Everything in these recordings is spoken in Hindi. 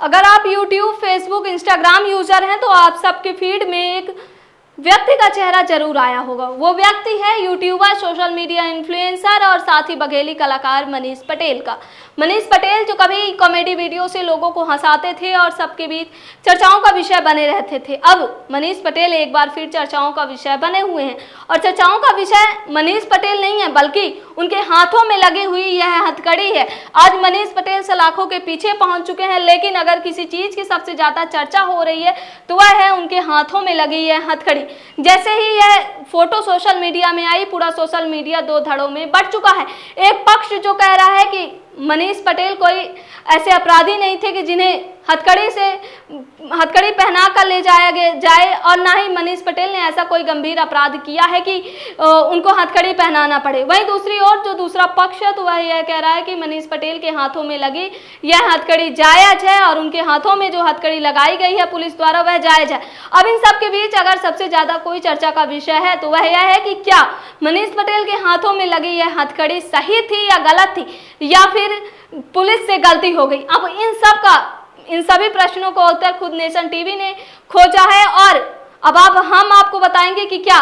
अगर आप YouTube, Facebook, Instagram यूजर हैं तो आप सबके फीड में एक व्यक्ति का चेहरा जरूर आया होगा। वो व्यक्ति है यूट्यूबर, सोशल मीडिया इन्फ्लुएंसर और साथ ही बघेली कलाकार मनीष पटेल का। मनीष पटेल जो कभी कॉमेडी वीडियो से लोगों को हंसाते थे और सबके बीच चर्चाओं का विषय बने रहते थे, अब मनीष पटेल एक बार फिर चर्चाओं का विषय बने हुए हैं। और चर्चाओं का विषय मनीष पटेल नहीं है, बल्कि उनके हाथों में लगी हुई यह हथकड़ी है। आज मनीष पटेल सलाखों के पीछे पहुंच चुके हैं, लेकिन अगर किसी चीज की सबसे ज्यादा चर्चा हो रही है तो वह है उनके हाथों में लगी यह हथकड़ी। जैसे ही यह फोटो सोशल मीडिया में आई, पूरा सोशल मीडिया दो धड़ों में बंट चुका है। एक पक्ष जो कह रहा है कि मनीष पटेल कोई ऐसे अपराधी नहीं थे कि जिन्हें हथकड़ी पहना कर ले जाया जाए, और ना ही मनीष पटेल ने ऐसा कोई गंभीर अपराध किया है कि उनको हथकड़ी पहनाना पड़े। वहीं दूसरी ओर जो दूसरा पक्ष है तो वह यह कह रहा है कि मनीष पटेल के हाथों में लगी यह हथकड़ी जायज है और उनके हाथों में जो हथकड़ी लगाई गई है पुलिस द्वारा वह जायज है। अब इन सब के बीच अगर सबसे ज्यादा कोई चर्चा का विषय है तो वह यह है कि क्या मनीष पटेल के हाथों में लगी यह हथकड़ी सही थी या गलत थी, या फिर पुलिस से गलती हो गई। अब इन सभी प्रश्नों को उत्तर खुद नेशन टीवी ने खोजा है, और अब हम आपको बताएंगे कि क्या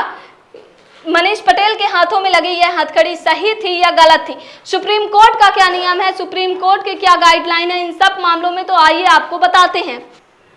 मनीष पटेल के हाथों में लगी यह हथकड़ी सही थी या गलत थी। सुप्रीम कोर्ट का क्या नियम है, सुप्रीम कोर्ट के क्या गाइडलाइन है, इन सब मामलों में तो आइए आपको बताते हैं।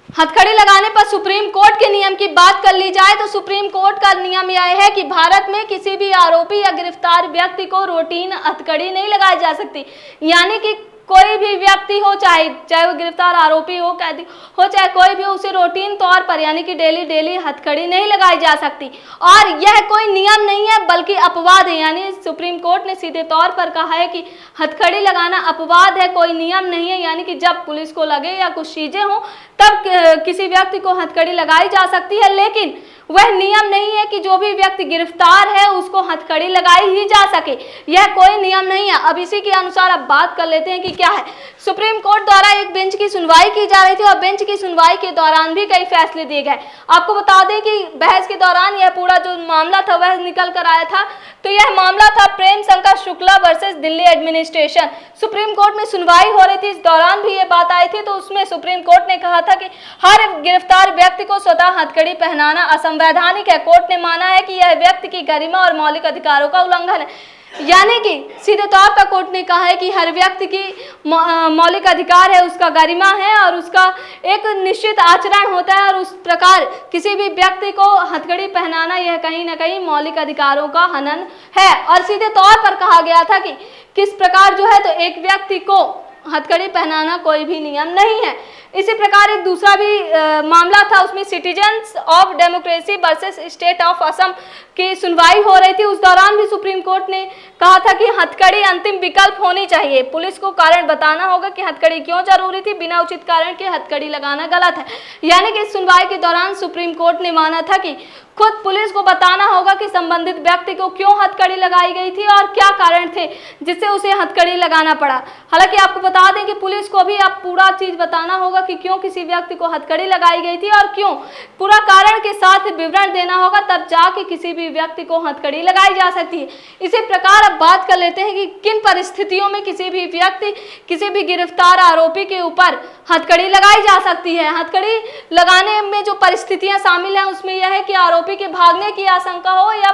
हथकड़ी लगाने पर सुप्रीम कोर्ट के नियम की बात कर ली जाए तो सुप्रीम कोर्ट का नियम यह है कि भारत में किसी भी आरोपी या गिरफ्तार व्यक्ति को रूटीन हथकड़ी नहीं लगाई जा सकती। यानी कि कोई भी व्यक्ति हो, चाहे वो गिरफ्तार आरोपी हो, कैदी हो, चाहे कोई भी, उसे रूटीन तौर पर यानी कि डेली हथकड़ी नहीं लगाई जा सकती। और यह कोई नियम नहीं है बल्कि अपवाद है। यानी सुप्रीम कोर्ट ने सीधे तौर पर कहा है कि हथकड़ी लगाना अपवाद है, कोई नियम नहीं है। यानी कि जब पुलिस को लगे या कुछ चीजें हो तब किसी व्यक्ति को हथकड़ी लगाई जा सकती है, लेकिन वह नियम नहीं है कि जो भी व्यक्ति गिरफ्तार है उसको हथकड़ी लगाई ही जा सके। यह कोई नियम नहीं है। अब इसी के अनुसार अब बात कर लेते हैं कि क्या है। सुप्रीम कोर्ट द्वारा एक बेंच की सुनवाई की जा रही थी और बेंच की सुनवाई के दौरान भी कई फैसले दिए गए। आपको बता दें कि बहस के दौरान यह पूरा जो मामला था वह निकल कर आया था। तो यह मामला था Prem Shankar Shukla versus Delhi administration. Supreme court में सुनवाई हो रही थी, इस दौरान भी ये बात आई थी। तो उसमें सुप्रीम कोर्ट ने कहा था कि हर गिरफ्तार व्यक्ति को स्वतः हथकड़ी पहनाना असंवैधानिक है। कोर्ट ने माना है कि यह व्यक्ति की गरिमा और मौलिक अधिकारों का उल्लंघन है। यानी कि सीधे तौर पर कोर्ट ने कहा है कि हर व्यक्ति की मौलिक अधिकार है, उसका गरिमा है और उसका एक निश्चित आचरण होता है, और उस प्रकार किसी भी व्यक्ति को हथकड़ी पहनाना यह कहीं ना कहीं मौलिक अधिकारों का हनन है। और सीधे तौर पर कहा गया था कि किस प्रकार जो है तो एक व्यक्ति को हथकड़ी पहनाना कोई भी नियम नहीं है। इसी प्रकार एक दूसरा भी मामला था, उसमें citizens of democracy versus state of Assam की सुनवाई हो रही थी। उस दौरान भी सुप्रीम कोर्ट ने कहा था कि हथकड़ी अंतिम विकल्प होनी चाहिए। पुलिस को कारण बताना होगा कि हथकड़ी क्यों जरूरी थी, बिना उचित कारण के हथकड़ी लगाना गलत है। यानी कि इस सुनवाई के दौरान सुप्रीम कोर्ट ने माना था कि खुद पुलिस को बताना होगा कि संबंधित व्यक्ति को क्यों हथकड़ी लगाई गई थी और क्या कारण थे जिससे उसे हथकड़ी लगाना पड़ा। हालांकि आपको बता दें कि पुलिस को भी अब पूरा चीज बताना होगा कि क्यों किसी व्यक्ति को हथकड़ी लगाई गई थी और क्यों, पूरा कारण के साथ विवरण देना होगा, तब जाके किसी भी व्यक्ति को हथकड़ी लगाई जा सकती है। इसी प्रकार अब बात कर लेते हैं कि किन परिस्थितियों में किसी भी व्यक्ति, किसी भी गिरफ्तार आरोपी के ऊपर हथकड़ी लगाई जा सकती है। हथकड़ी लगाने में जो परिस्थितियां शामिल हैं उसमें यह है कि आरोपी के भागने की आशंका हो या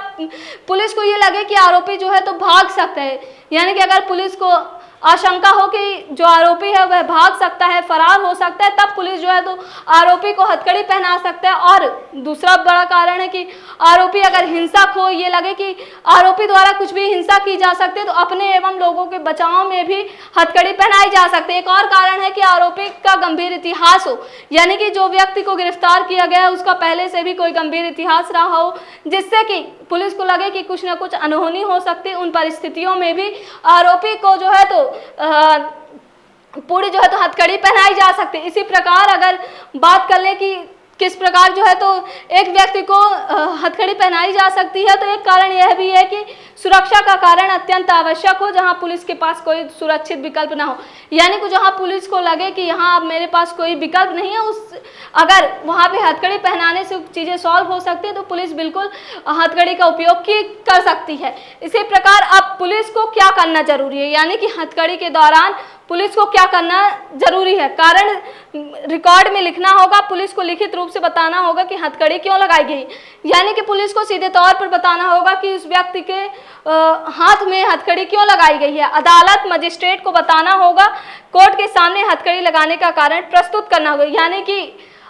पुलिस को ये लगे कि आरोपी जो है तो भाग सकता है। यानी कि अगर पुलिस को आशंका हो कि जो आरोपी है वह भाग सकता है, फरार हो सकता है, तब पुलिस जो है तो आरोपी को हथकड़ी पहना सकता है। और दूसरा बड़ा कारण है कि आरोपी अगर हिंसक हो, ये लगे कि आरोपी द्वारा कुछ भी हिंसा की जा सकती है, तो अपने एवं लोगों के बचाव में भी हथकड़ी पहनाई जा सकती है। एक और कारण है कि आरोपी का गंभीर इतिहास हो, यानी कि जो व्यक्ति को गिरफ्तार किया गया है उसका पहले से भी कोई गंभीर इतिहास रहा हो, जिससे कि पुलिस को लगे कि कुछ न कुछ अनहोनी हो सकती। उन परिस्थितियों में भी आरोपी को जो है तो पूरी जो है तो हथकड़ी पहनाई जा सकती है। इसी प्रकार अगर बात कर ले कि किस प्रकार जो है तो एक व्यक्ति को हथकड़ी पहनाई जा सकती है, तो एक कारण यह भी है कि सुरक्षा का कारण अत्यंत आवश्यक हो, जहां पुलिस के पास कोई सुरक्षित विकल्प ना हो। यानी कि जहां पुलिस को लगे कि यहाँ अब मेरे पास कोई विकल्प नहीं है, अगर वहां पे हथकड़ी पहनाने से चीजें सॉल्व हो सकती है तो पुलिस बिल्कुल हथकड़ी का उपयोग कर सकती है। इसी प्रकार अब पुलिस को क्या करना जरूरी है, यानी कि हथकड़ी के दौरान पुलिस को क्या करना जरूरी है, कारण रिकॉर्ड में लिखना होगा, पुलिस को लिखित रूप से बताना होगा कि हथकड़ी क्यों लगाई गई। यानी कि पुलिस को सीधे तौर पर बताना होगा कि उस व्यक्ति के हाथ में हथकड़ी क्यों लगाई गई है। अदालत मजिस्ट्रेट को बताना होगा, कोर्ट के सामने हथकड़ी लगाने का कारण प्रस्तुत करना होगा। यानी कि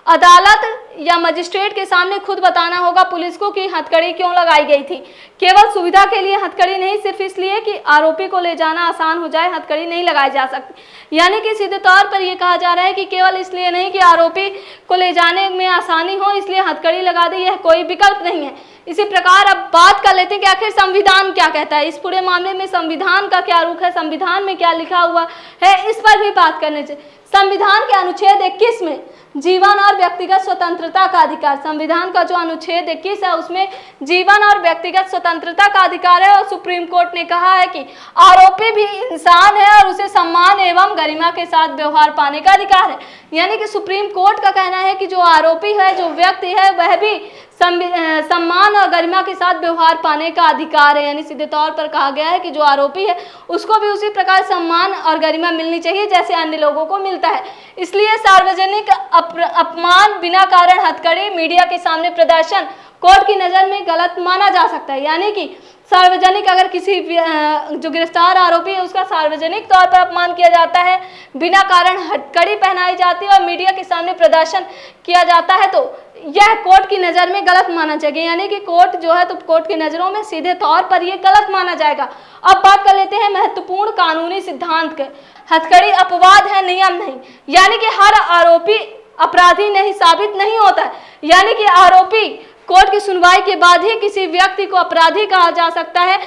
अदालत या मजिस्ट्रेट के सामने खुद बताना होगा पुलिस को कि हथकड़ी क्यों लगाई गई थी। केवल सुविधा के लिए हथकड़ी नहीं, सिर्फ इसलिए कि आरोपी को ले जाना आसान हो जाए, हथकड़ी नहीं लगाई जा सकती। यानी कि सीधे तौर पर यह कहा जा रहा है कि केवल इसलिए नहीं कि आरोपी को ले जाने में आसानी हो इसलिए हथकड़ी लगा दी, यह कोई विकल्प नहीं है। इसी प्रकार अब बात कर लेते हैं कि आखिर संविधान क्या कहता है। इस पूरे मामले में संविधान का क्या रुख है, संविधान में क्या लिखा हुआ है, इस पर भी बात करने चाहिए। संविधान के अनुच्छेद 21 में जीवन और व्यक्तिगत स्वतंत्रता का अधिकार, संविधान का जो अनुच्छेद 21 है उसमें जीवन और व्यक्तिगत स्वतंत्रता का अधिकार है। और सुप्रीम कोर्ट ने कहा है कि आरोपी भी इंसान है और उसे सम्मान एवं गरिमा के साथ व्यवहार पाने का अधिकार है। यानी कि सुप्रीम कोर्ट का कहना है कि जो आरोपी है, जो व्यक्ति है, वह भी सम्मान और गरिमा के साथ व्यवहार पाने का अधिकार है। यानी सीधे तौर पर कहा गया है कि जो आरोपी है उसको भी उसी प्रकार सम्मान और गरिमा मिलनी चाहिए जैसे अन्य लोगों को मिलता है। इसलिए सार्वजनिक अपमान, बिना कारण हथकड़ी, मीडिया के सामने प्रदर्शन कोर्ट की नज़र में गलत माना जा सकता है। यानी कि सार्वजनिक अगर किसी जो गिरफ्तार आरोपी है उसका सार्वजनिक तौर पर अपमान किया जाता है, बिना कारण हथकड़ी पहनाई जाती है और मीडिया के सामने प्रदर्शन किया जाता है, तो यह कोर्ट की नज़र में गलत माना जाएगा। यानी कि कोर्ट जो है तो कोर्ट की नज़रों में सीधे तौर पर यह गलत माना जाएगा। अब बात कर लेते हैं महत्वपूर्ण कानूनी सिद्धांत के। हथकड़ी अपवाद है, नियम नहीं। यानी कि हर आरोपी अपराधी नहीं साबित नहीं होता है। यानी कि आरोपी कोर्ट की सुनवाई के बाद ही किसी व्यक्ति को अपराधी कहा जा सकता है,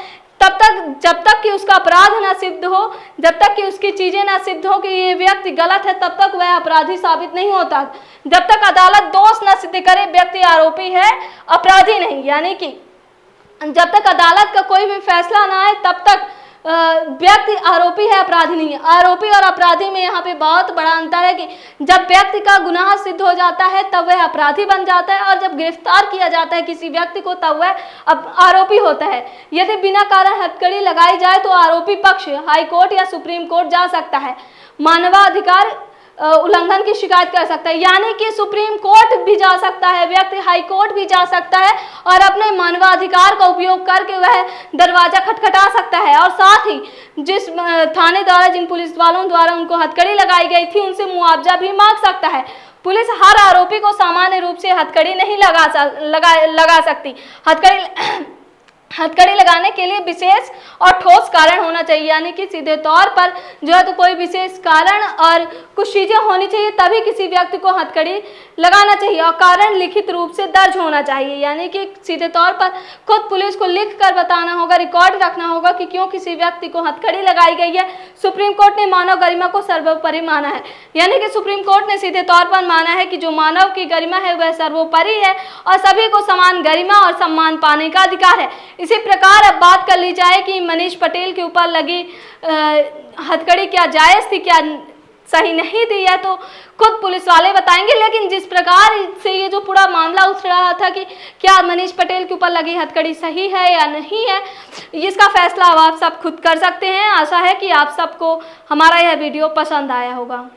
तब तक जब तक कि उसका अपराध ना सिद्ध हो, जब तक कि उसकी चीजें ना सिद्ध हो कि ये व्यक्ति गलत है, तब तक वह अपराधी साबित नहीं होता। जब तक अदालत दोष न सिद्ध करे व्यक्ति आरोपी है, अपराधी नहीं। यानी कि जब तक अदालत का कोई भी फैसला ना आए तब तक व्यक्ति आरोपी है, अपराधी नहीं है। आरोपी और अपराधी में यहाँ पे बहुत बड़ा अंतर है कि जब व्यक्ति का गुनाह सिद्ध हो जाता है तब वह अपराधी बन जाता है और जब गिरफ्तार किया जाता है किसी व्यक्ति को तब वह आरोपी होता है। यदि बिना कारण हथकड़ी लगाई जाए तो आरोपी पक्ष हाई कोर्ट या सुप्रीम कोर्ट जा सकता है, मानवाधिकार उल्लंघन की शिकायत कर सकता है। यानी कि सुप्रीम कोर्ट भी जा सकता है, व्यक्ति हाई कोर्ट भी जा सकता है और अपने मानवाधिकार का उपयोग करके वह दरवाजा खटखटा सकता है। और साथ ही जिस थाने द्वारा, जिन पुलिस वालों द्वारा उनको हथकड़ी लगाई गई थी, उनसे मुआवजा भी मांग सकता है। पुलिस हर आरोपी को सामान्य रूप से हथकड़ी नहीं लगा सकती। हथकड़ी लगाने के लिए विशेष और ठोस कारण होना चाहिए। यानी कि सीधे तौर पर जो है तो कोई विशेष कारण और कुछ चीज़ें होनी चाहिए, तभी किसी व्यक्ति को हथकड़ी लगाना चाहिए और कारण लिखित रूप से दर्ज होना चाहिए। यानी कि सीधे तौर पर खुद पुलिस को लिख कर बताना होगा, रिकॉर्ड रखना होगा कि क्यों किसी व्यक्ति को हथकड़ी लगाई गई है। सुप्रीम कोर्ट ने मानव गरिमा को सर्वोपरि माना है। यानी कि सुप्रीम कोर्ट ने सीधे तौर पर माना है कि जो मानव की गरिमा है वह सर्वोपरि है और सभी को समान गरिमा और सम्मान पाने का अधिकार है। इसी प्रकार अब बात कर ली जाए कि मनीष पटेल के ऊपर लगी हथकड़ी क्या जायज़ थी, क्या सही नहीं थी, यह तो खुद पुलिस वाले बताएंगे। लेकिन जिस प्रकार से ये जो पूरा मामला उठ रहा था कि क्या मनीष पटेल के ऊपर लगी हथकड़ी सही है या नहीं है, इसका फैसला अब आप सब खुद कर सकते हैं। आशा है कि आप सबको हमारा यह वीडियो पसंद आया होगा।